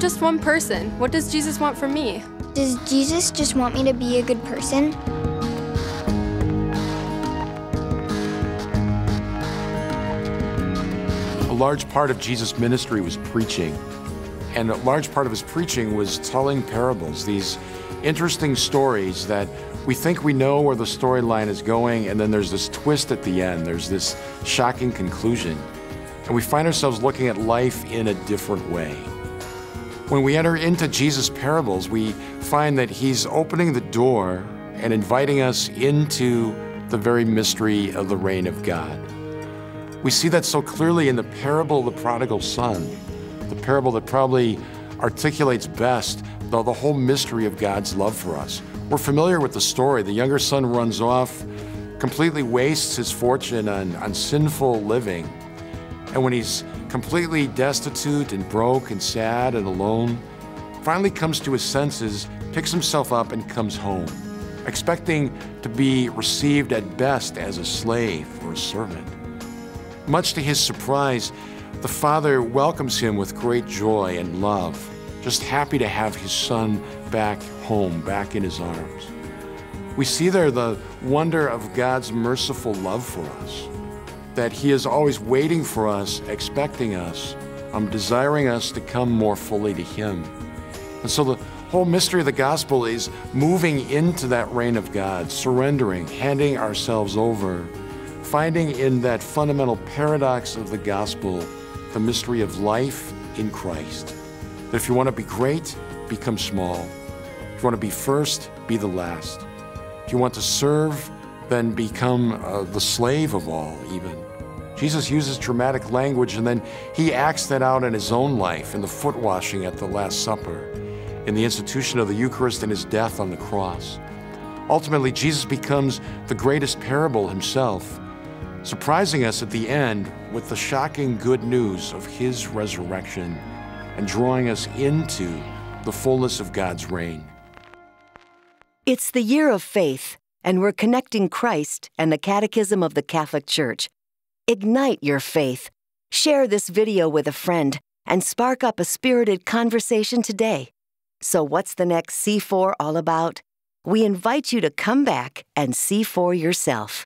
just one person. What does Jesus want from me? Does Jesus just want me to be a good person? A large part of Jesus' ministry was preaching. And a large part of his preaching was telling parables, these interesting stories that we think we know where the storyline is going, and then there's this twist at the end. There's this shocking conclusion. And we find ourselves looking at life in a different way. When we enter into Jesus' parables, we find that he's opening the door and inviting us into the very mystery of the reign of God. We see that so clearly in the parable of the prodigal son, the parable that probably articulates best the whole mystery of God's love for us. We're familiar with the story. The younger son runs off, completely wastes his fortune on sinful living. And when he's completely destitute and broke and sad and alone, finally comes to his senses, picks himself up and comes home, expecting to be received at best as a slave or a servant. Much to his surprise, the father welcomes him with great joy and love, just happy to have his son back home, back in his arms. We see there the wonder of God's merciful love for us, that he is always waiting for us, expecting us, desiring us to come more fully to him. And so the whole mystery of the gospel is moving into that reign of God, surrendering, handing ourselves over, finding in that fundamental paradox of the gospel the mystery of life in Christ. That if you want to be great, become small. If you want to be first, be the last. If you want to serve, then become the slave of all, even. Jesus uses dramatic language, and then he acts that out in his own life, in the foot washing at the Last Supper, in the institution of the Eucharist and his death on the cross. Ultimately, Jesus becomes the greatest parable himself, surprising us at the end with the shocking good news of his resurrection and drawing us into the fullness of God's reign. It's the year of faith, and we're connecting Christ and the Catechism of the Catholic Church. Ignite your faith. Share this video with a friend and spark up a spirited conversation today. So what's the next C4 all about? We invite you to come back and see for yourself.